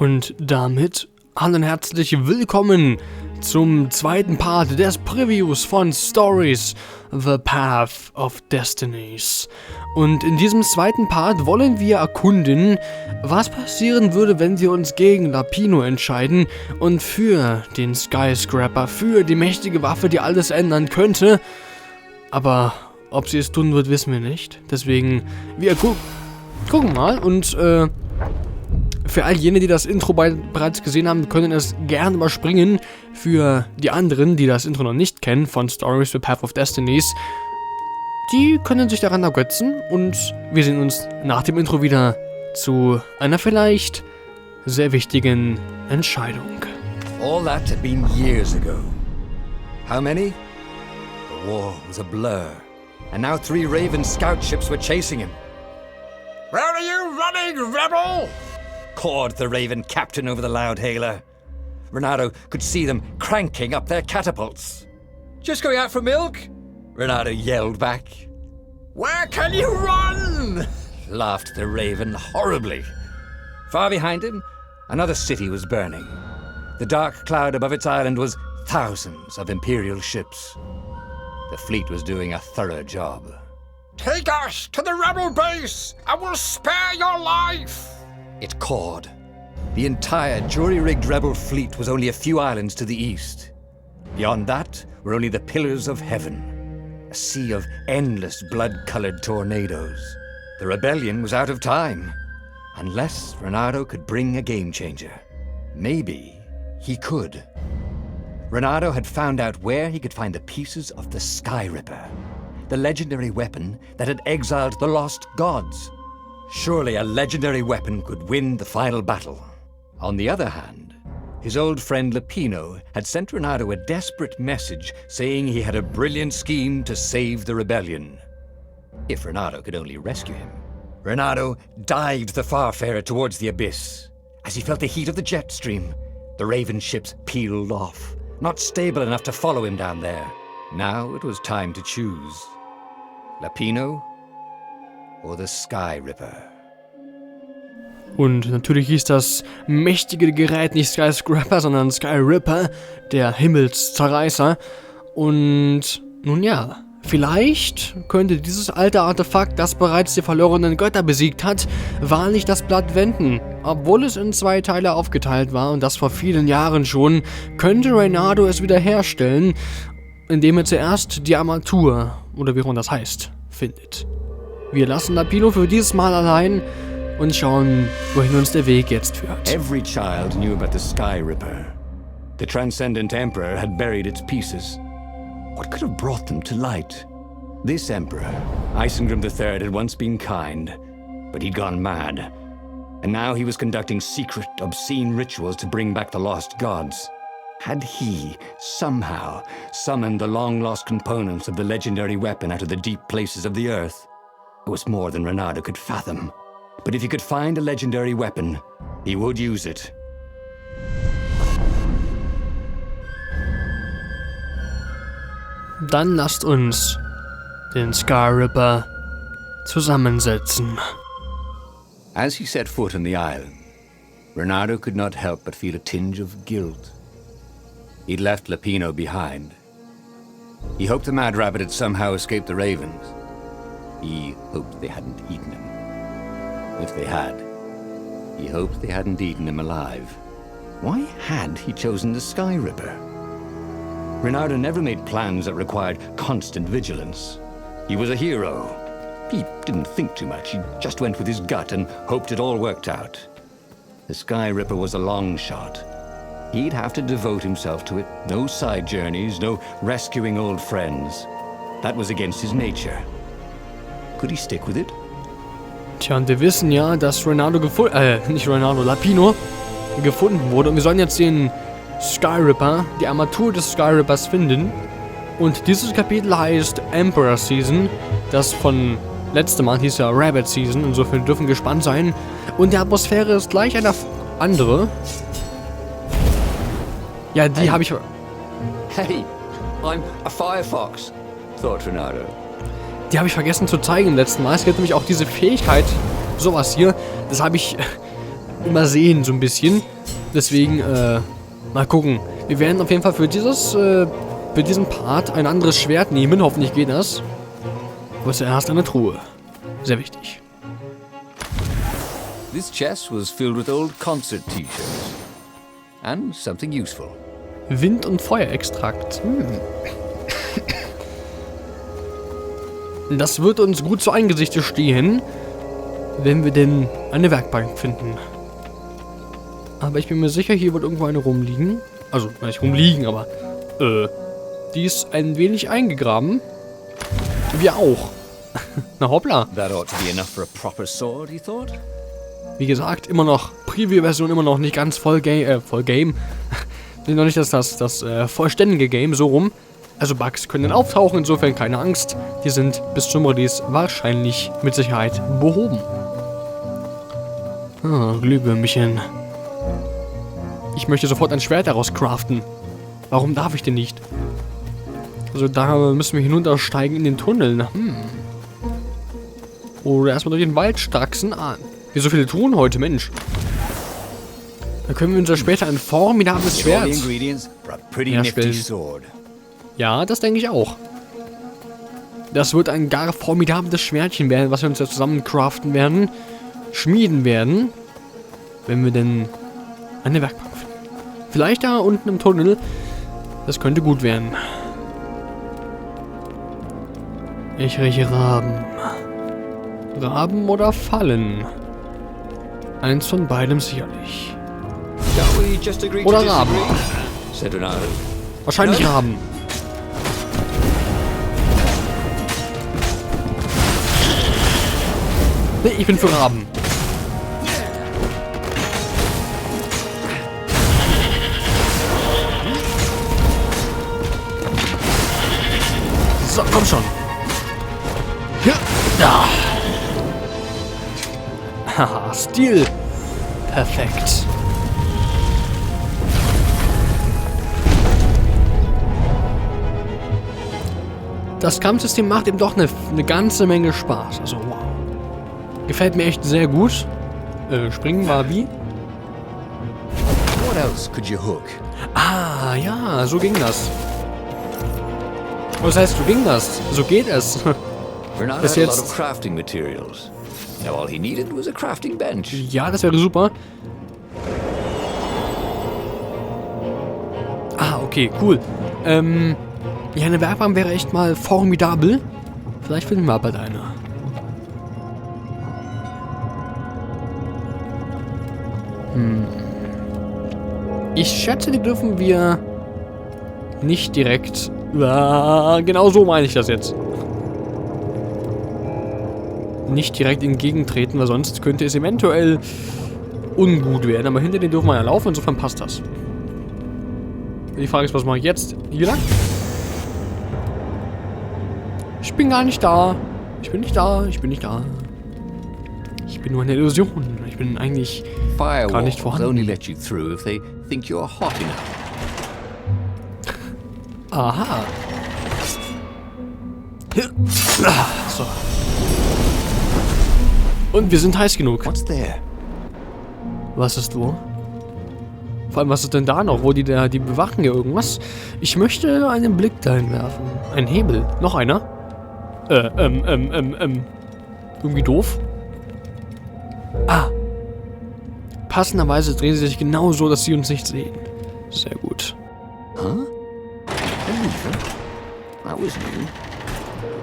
Und damit hallo und herzlich willkommen zum zweiten Part des Previews von Stories, The Path of Destinies. Und in diesem zweiten Part wollen wir erkunden, was passieren würde, wenn wir uns gegen Lapino entscheiden und für den Skyripper, für die mächtige Waffe, die alles ändern könnte. Aber ob sie es tun wird, wissen wir nicht. Deswegen, wir gucken mal und für all jene, die das Intro bereits gesehen haben, können es gerne überspringen. Für die anderen, die das Intro noch nicht kennen, von Stories, The Path of Destinies, die können sich daran ergötzen und wir sehen uns nach dem Intro wieder zu einer vielleicht sehr wichtigen Entscheidung. All that had been years ago. How many? The war was a blur, and now 3 Raven scout ships were chasing him. Where are you running, rebel? Cawed the Raven captain over the loud hailer. Renato could see them cranking up their catapults. Just going out for milk? Renato yelled back. Where can you run? Laughed the Raven horribly. Far behind him, another city was burning. The dark cloud above its island was thousands of Imperial ships. The fleet was doing a thorough job. Take us to the rebel base, and we'll spare your life! It cawed. The entire jury-rigged rebel fleet was only a few islands to the east. Beyond that were only the pillars of heaven, a sea of endless blood-colored tornadoes. The rebellion was out of time, unless Renato could bring a game-changer. Maybe he could. Renato had found out where he could find the pieces of the Skyripper, the legendary weapon that had exiled the lost gods. Surely a legendary weapon could win the final battle. On the other hand, his old friend Lapino had sent Renato a desperate message saying he had a brilliant scheme to save the rebellion. If Renato could only rescue him. Renato dived the Farfarer towards the abyss. As he felt the heat of the jet stream, the Raven ships peeled off, not stable enough to follow him down there. Now it was time to choose. Lapino or the Skyripper. Und natürlich hieß das mächtige Gerät nicht Skyripper, sondern Skyripper, der Himmelszerreißer. Und nun ja, vielleicht könnte dieses alte Artefakt, das bereits die verlorenen Götter besiegt hat, wahrlich das Blatt wenden. Obwohl es in 2 Teile aufgeteilt war und das vor vielen Jahren schon, könnte Renato es wiederherstellen, indem er zuerst die Armatur, oder wie man das heißt, findet. Wir lassen Lapino für dieses Mal allein und schauen, wohin uns der Weg jetzt führt. Every child knew about the Skyripper. The transcendent emperor had buried its pieces. What could have brought them to light? This emperor, Isengrim III, had once been kind, but he'd gone mad. And now he was conducting secret, obscene rituals to bring back the lost gods. Had he, somehow, summoned the long-lost components of the legendary weapon out of the deep places of the earth? It was more than Renato could fathom. But if he could find a legendary weapon, he would use it. Dann lasst uns den Skyripper zusammensetzen. As he set foot on the island, Renato could not help but feel a tinge of guilt. He'd left Lapino behind. He hoped the Mad Rabbit had somehow escaped the Ravens. He hoped they hadn't eaten him. If they had, he hoped they hadn't eaten him alive. Why had he chosen the Skyripper? Renato never made plans that required constant vigilance. He was a hero. He didn't think too much. He just went with his gut and hoped it all worked out. The Skyripper was a long shot. He'd have to devote himself to it. No side journeys, no rescuing old friends. That was against his nature. Could he stick with it? Tja, und wir wissen ja, dass Lapino gefunden wurde. Und wir sollen jetzt den Skyripper, die Armatur des Skyrippers finden. Und dieses Kapitel heißt Emperor Season. Das von letztem Mal hieß ja Rabbit Season. Insofern dürfen wir gespannt sein. Und die Atmosphäre ist gleich eine andere. Ja, die habe ich... Hey, I'm a firefox, thought Renato. Die habe ich vergessen zu zeigen im letzten Mal. Es gibt nämlich auch diese Fähigkeit, sowas hier. Das habe ich übersehen, so ein bisschen. Deswegen, mal gucken. Wir werden auf jeden Fall für diesen Part ein anderes Schwert nehmen. Hoffentlich geht das. Aber zuerst eine Truhe. Sehr wichtig. This chest was filled with old concert T-shirts. And something useful. Wind- und Feuerextrakt. Das wird uns gut zu Eingesicht stehen, wenn wir denn eine Werkbank finden. Aber ich bin mir sicher, hier wird irgendwo eine rumliegen. Also, nicht rumliegen, aber die ist ein wenig eingegraben. Wir auch. Na hoppla. That ought to be enough for a proper sword, he thought. Wie gesagt, immer noch Preview-Version, immer noch nicht ganz voll Game. Noch nicht das vollständige Game, so rum. Also Bugs können dann auftauchen, insofern keine Angst. Die sind bis zum Release wahrscheinlich mit Sicherheit behoben. Ah, Glühwürmchen. Ich möchte sofort ein Schwert daraus craften. Warum darf ich denn nicht? Also da müssen wir hinuntersteigen in den Tunnel. Oder erstmal durch den Wald straxen. Ah, wie so viele Truhen heute, Mensch. Da können wir uns ja später ein formidables Schwert herstellen. Ja, das denke ich auch. Das wird ein gar formidables Schwertchen werden, was wir uns ja zusammen craften werden, schmieden werden, wenn wir denn eine Werkbank finden. Vielleicht da unten im Tunnel. Das könnte gut werden. Ich rieche Raben. Raben oder Fallen? Eins von beidem sicherlich. Oder Raben. Wahrscheinlich Raben. Nee, ich bin für Raben. So, komm schon. Ja. Da. Haha, Stil. Perfekt. Das Kampfsystem macht eben doch eine ganze Menge Spaß. Also, wow. Gefällt mir echt sehr gut. Springen war wie? What else could you hook? Ah, ja, so ging das. Was heißt, so ging das? So geht es. Bis jetzt. Ja, das wäre super. Ah, okay, cool. Ja, eine Werkbank wäre echt mal formidabel. Vielleicht finden wir bald eine. Ich schätze, die dürfen wir nicht direkt... genau so meine ich das jetzt. Nicht direkt entgegentreten, weil sonst könnte es eventuell ungut werden. Aber hinter denen dürfen wir ja laufen, insofern passt das. Die Frage ist, was mache ich jetzt? Hier lang? Ich bin gar nicht da. Ich bin nicht da. Ich bin nicht da. Ich bin nur eine Illusion. Ich bin eigentlich gar nicht vorhanden. Aha. So. Und wir sind heiß genug. Was ist wo? Vor allem, was ist denn da noch? Wo die bewachen ja irgendwas? Ich möchte einen Blick dahin werfen. Ein Hebel. Noch einer? Irgendwie doof. Ah. Passenderweise drehen sie sich genau so, dass sie uns nicht sehen. Sehr gut. Huh? That was new.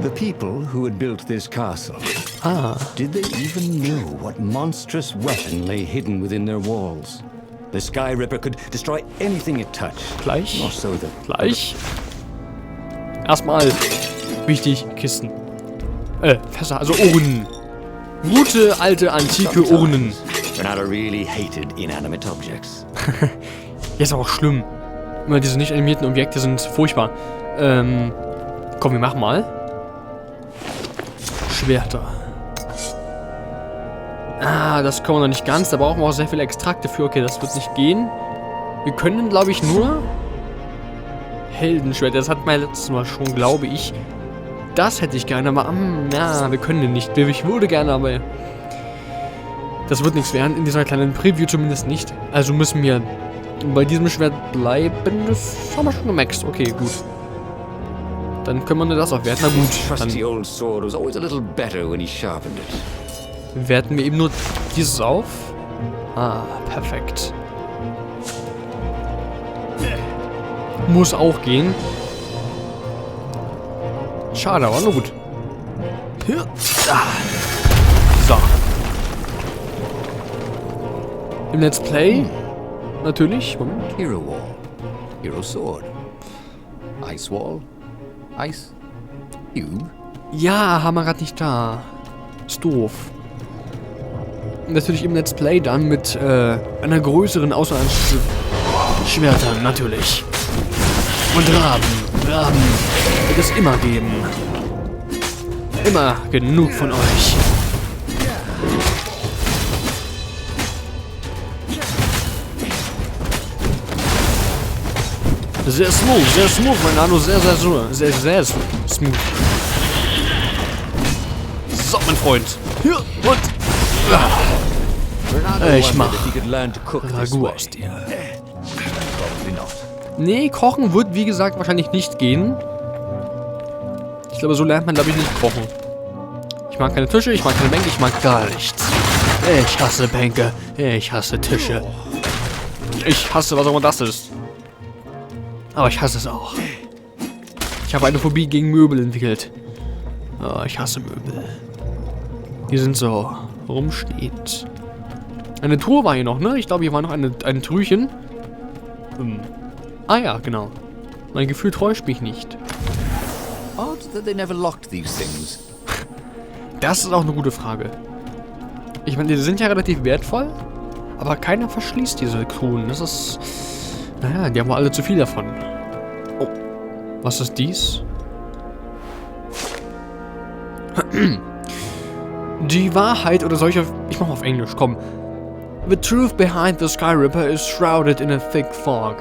The people who had built this castle. Ah. Did they even know what monstrous weapon lay hidden within their walls? The Skyripper could destroy anything it touched. Gleich. Or so the Gleich. Erstmal wichtig, Kisten. Fässer, also Urnen. Gute, alte, antike Urnen. Renata really hated inanimate objects. Ist aber auch schlimm. Immer diese nicht animierten Objekte sind furchtbar. Komm, wir machen mal. Schwerter. Ah, das kommen wir noch nicht ganz. Da brauchen wir auch sehr viele Extrakte für. Okay, das wird nicht gehen. Wir können, glaube ich, nur Heldenschwerter. Das hatten wir letztes Mal schon, glaube ich. Das hätte ich gerne, aber ja, wir können den nicht. Ich würde gerne, aber Das wird nichts werden, in dieser kleinen Preview zumindest nicht. Also müssen wir bei diesem Schwert bleiben. Das haben wir schon gemaxt. Okay, gut. Dann können wir nur das aufwerten. Na gut, dann werten wir eben nur dieses auf. Ah, perfekt. Muss auch gehen. Schade, aber nur gut. So. Im Let's Play natürlich. Moment. Hero Wall. Hero Sword. Ice Wall. Ice. Cube. Ja, haben wir gerade nicht da. Ist doof. Natürlich im Let's Play dann mit einer größeren Auswahl an Schwertern, natürlich. Und Raben wird es immer geben. Immer genug von euch. Sehr smooth, mein Nano, sehr smooth. So, mein Freund. Hier und... Ich mach Ragout aus dir. Nee, kochen wird, wie gesagt, wahrscheinlich nicht gehen. Ich glaube, so lernt man, glaube ich, nicht kochen. Ich mag keine Tische, ich mag keine Bänke, ich mag gar nichts. Ich hasse Bänke, ich hasse Tische. Ich hasse, was auch immer das ist. Aber ich hasse es auch. Ich habe eine Phobie gegen Möbel entwickelt. Oh, ich hasse Möbel. Die sind so rumsteht. Eine Truhe war hier noch, ne? Ich glaube, hier war noch ein Trüchen. Ah ja, genau. Mein Gefühl täuscht mich nicht. Das ist auch eine gute Frage. Ich meine, die sind ja relativ wertvoll, aber keiner verschließt diese Truhen. Das ist... Naja, die haben alle zu viel davon. Oh, was ist dies? Die Wahrheit oder solche... Ich mach auf Englisch, komm. The truth behind the Skyripper is shrouded in a thick fog.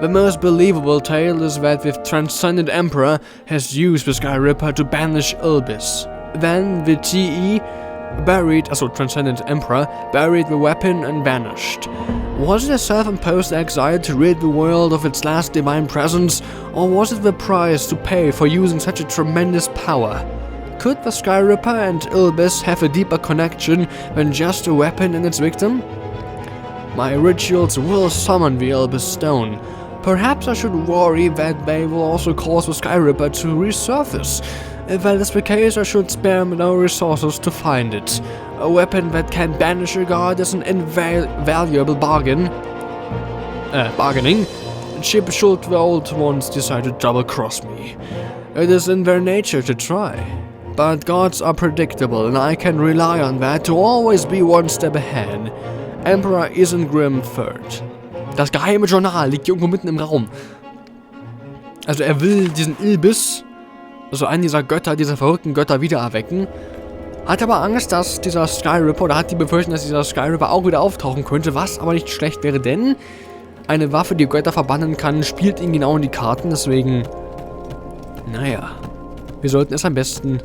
The most believable tale is that the transcendent emperor has used the Skyripper to banish Ilbis. Then the transcendent emperor, buried the weapon and vanished. Was it a self-imposed exile to rid the world of its last divine presence, or was it the price to pay for using such a tremendous power? Could the Skyripper and Ilbis have a deeper connection than just a weapon and its victim? My rituals will summon the Ilbis stone. Perhaps I should worry that they will also cause the Skyripper to resurface. If that is the case, I should spare no resources to find it. A weapon that can banish a god is an invaluable bargaining chip should the old ones decide to double-cross me. It is in their nature to try. But gods are predictable, and I can rely on that to always be one step ahead. Emperor Isengrim III. Das geheime Journal liegt hier irgendwo mitten im Raum. Also er will diesen Ilbis, also einen dieser Götter, dieser verrückten Götter wiedererwecken. Hat aber Angst, dass dieser Skyripper, oder hat die Befürchtung, dass dieser Skyripper auch wieder auftauchen könnte, was aber nicht schlecht wäre, denn eine Waffe, die Götter verbannen kann, spielt ihn genau in die Karten, deswegen, naja, wir sollten es am besten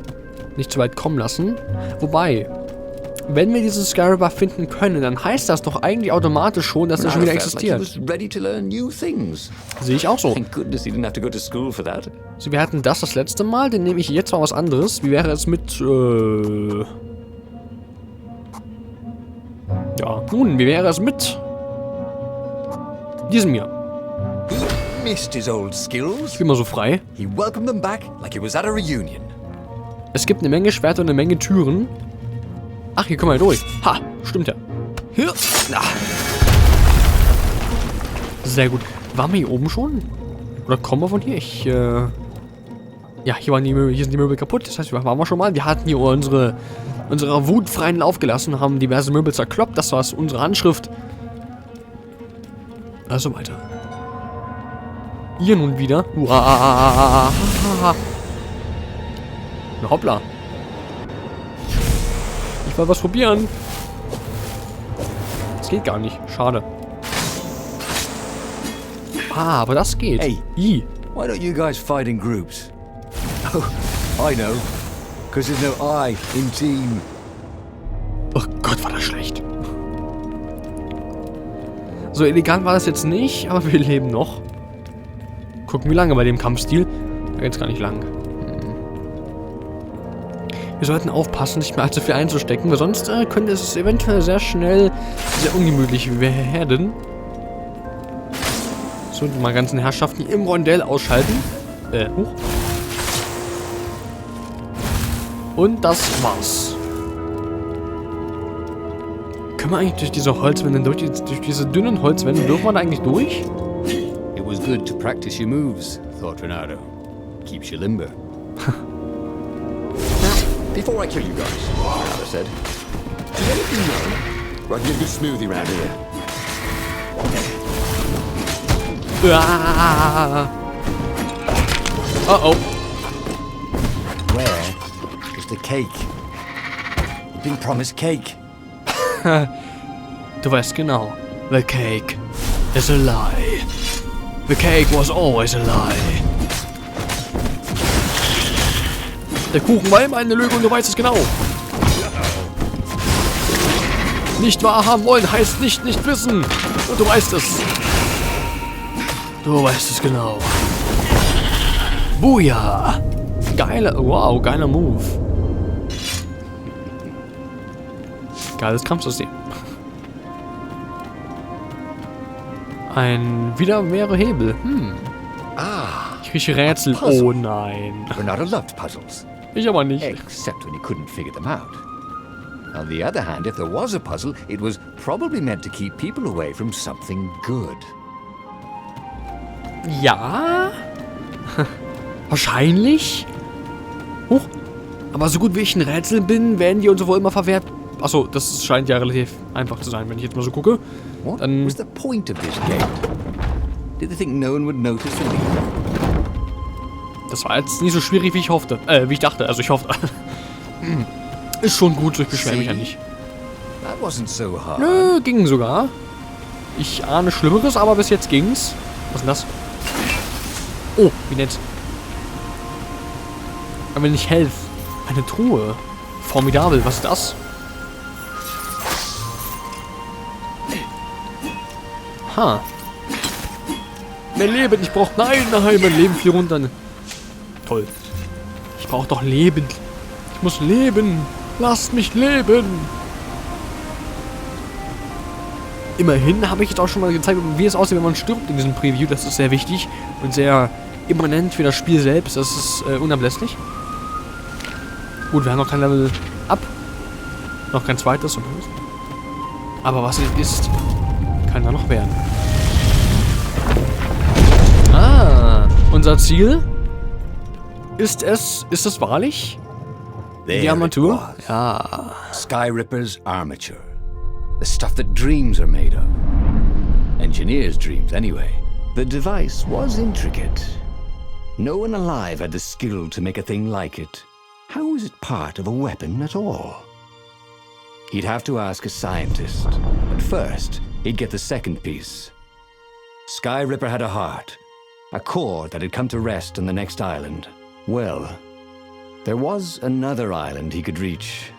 nicht zu weit kommen lassen. Wobei, wenn wir diesen Skyripper finden können, dann heißt das doch eigentlich automatisch schon, dass er schon wieder existiert. Sehe ich auch so. So, wir hatten das letzte Mal, dann nehme ich jetzt mal was anderes. Wie wäre es mit, ja, nun, wie wäre es mit diesem hier? Ich bin mal so frei. Es gibt eine Menge Schwerter und eine Menge Türen. Ach, hier kommen wir durch. Ha, stimmt ja. Hier. Ah. Sehr gut. Waren wir hier oben schon? Oder kommen wir von hier? Ja, hier sind die Möbel kaputt. Das heißt, waren wir schon mal. Wir hatten hier unsere Wut freien Lauf gelassen, haben diverse Möbel zerkloppt. Das war unsere Handschrift. Also weiter. Hier nun wieder. Na hoppla. Ich will was probieren. Das geht gar nicht. Schade. Ah, aber das geht. Hey, why don't you guys fight in groups? Oh, I know. Because there's no I in team. Oh Gott, war das schlecht. So elegant war das jetzt nicht, aber wir leben noch. Gucken, wie lange bei dem Kampfstil. Da geht's gar nicht lang. Wir sollten aufpassen, nicht mehr allzu viel einzustecken, weil sonst könnte es eventuell sehr schnell sehr ungemütlich werden. So, mal ganzen Herrschaften im Rondell ausschalten. Huch. Und das war's. Können wir eigentlich durch diese Holzwände, durch diese dünnen Holzwände, dürfen wir da eigentlich durch? It was good to practice your moves, thought Renato. Keeps you limber. Before I kill you guys, Renato said, does anything know where I can get a good smoothie around here? Uh-oh. Where is the cake? You've been promised cake. Du weißt genau. The cake is a lie. The cake was always a lie. Der Kuchen war immer eine Lüge und du weißt es genau. Nicht wahrhaben wollen heißt nicht wissen. Und du weißt es. Du weißt es genau. Buja. Geiler Move. Geiles Kampfsystem. Wieder mehrere Hebel. Ich rieche Rätsel. Oh nein. Renato loved puzzles. Ich aber nicht. Except when he couldn't figure them out. On the other hand, if there was a puzzle, it was probably meant to keep people away from something good. Ja. Wahrscheinlich. Huch. Aber so gut wie ich ein Rätsel bin, werden die uns wohl immer verwehrt. Achso, das scheint ja relativ einfach zu sein, wenn ich jetzt mal so gucke. What Dann was the point of this game? Did they think no one would notice the leader? das war jetzt nicht so schwierig, wie ich dachte. Also ich hoffe. Ist schon gut, so ich beschwere mich ja nicht. That wasn't so hard. Nö, ging sogar. Ich ahne Schlimmeres, aber bis jetzt ging's. Was ist denn das? Oh, wie nett. Aber wenn ich helfe. Eine Truhe. Formidabel, was ist das? Ha. Mehr Leben, ich brauch... Nein, mein Leben fiel runter. Toll. Ich brauch doch Leben. Ich muss leben. Lasst mich leben. Immerhin habe ich jetzt auch schon mal gezeigt, wie es aussieht, wenn man stirbt in diesem Preview. Das ist sehr wichtig und sehr immanent für das Spiel selbst. Das ist unablässlich. Gut, wir haben noch kein Level up. Noch kein zweites. Aber was es ist, kann da noch werden. Unser Ziel? Ist es wahrlich? Die Armatur? Ja. Skyripper's armature. The stuff that dreams are made of. Engineers' dreams, anyway. The device was intricate. No one alive had the skill to make a thing like it. How was it part of a weapon at all? He'd have to ask a scientist. But first, he'd get the second piece. Skyripper had a heart. A core that had come to rest on the next island. Well, there was another island he could reach.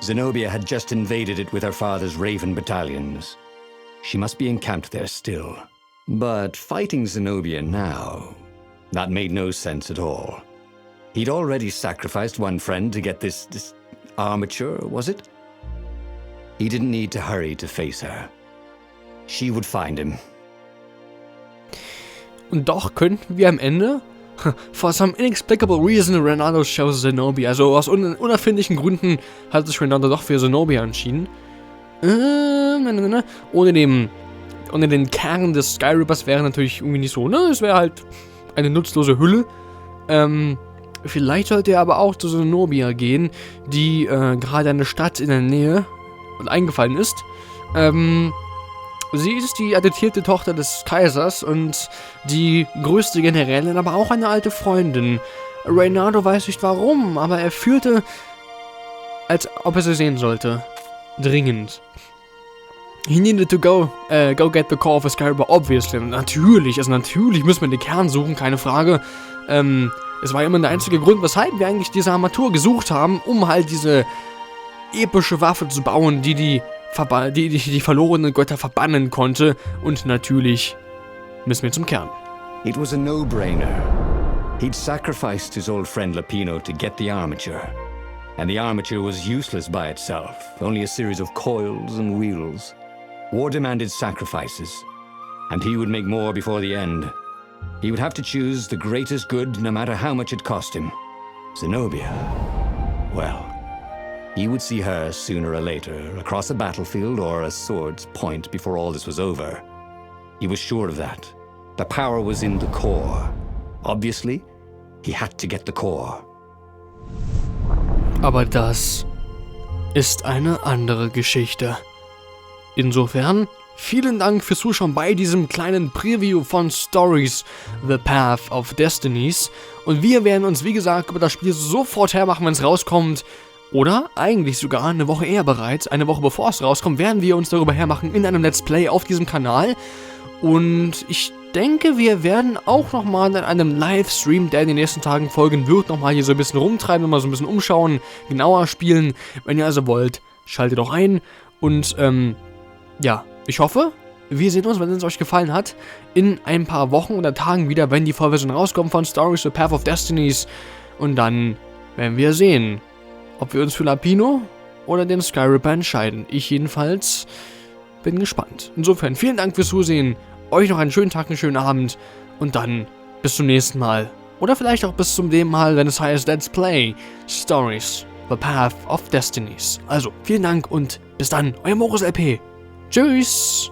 Zenobia had just invaded it with her father's Raven battalions. She must be encamped there still. But fighting Zenobia now, that made no sense at all. He'd already sacrificed one friend to get this armature, was it? He didn't need to hurry to face her. She would find him. Und doch könnten wir am Ende, for some inexplicable reason, Renato chose Zenobia. Also aus unerfindlichen Gründen hat sich Renato doch für Zenobia entschieden. Ohne den Kern des Skyrippers wäre natürlich irgendwie nicht so, ne? Es wäre halt eine nutzlose Hülle. Vielleicht sollte er aber auch zu Zenobia gehen, die gerade eine Stadt in der Nähe eingefallen ist. Sie ist die adoptierte Tochter des Kaisers und die größte Generälin, aber auch eine alte Freundin. Renato weiß nicht warum, aber er fühlte, als ob er sie sehen sollte. Dringend. He needed to go get the core of a Skyripper, obviously. Natürlich müssen wir den Kern suchen, keine Frage. Es war immer der einzige Grund, weshalb wir eigentlich diese Armatur gesucht haben, um halt diese epische Waffe zu bauen, die die verlorenen Götter verbannen konnte. Und natürlich müssen wir zum Kern. It was a no-brainer. He'd sacrificed his old friend Lapino to get the armature. And the armature was useless by itself, only a series of coils and wheels. War demanded sacrifices, and he would make more before the end. He would have to choose the greatest good, no matter how much it cost him. Zenobia. Well, he would see her sooner or later, across a battlefield or a sword's point before all this was over. He was sure of that. The power was in the core. Obviously, he had to get the core. Aber das ist eine andere Geschichte. Insofern, vielen Dank fürs Zuschauen bei diesem kleinen Preview von Stories, The Path of Destinies. Und wir werden uns, wie gesagt, über das Spiel sofort hermachen, wenn es rauskommt. Oder eigentlich sogar eine Woche eher bereits, eine Woche bevor es rauskommt, werden wir uns darüber hermachen in einem Let's Play auf diesem Kanal. Und ich denke, wir werden auch nochmal in einem Livestream, der in den nächsten Tagen folgen wird, nochmal hier so ein bisschen rumtreiben, nochmal so ein bisschen umschauen, genauer spielen. Wenn ihr also wollt, schaltet doch ein. Und ja, ich hoffe, wir sehen uns, wenn es euch gefallen hat, in ein paar Wochen oder Tagen wieder, wenn die Vollversion rauskommt von Stories, The Path of Destinies. Und dann werden wir sehen, ob wir uns für Lapino oder den Skyripper entscheiden. Ich jedenfalls bin gespannt. Insofern, vielen Dank fürs Zusehen. Euch noch einen schönen Tag, einen schönen Abend. Und dann bis zum nächsten Mal. Oder vielleicht auch bis zum dem Mal, wenn es heißt Let's Play Stories, The Path of Destinies. Also, vielen Dank und bis dann. Euer Morus LP. Tschüss.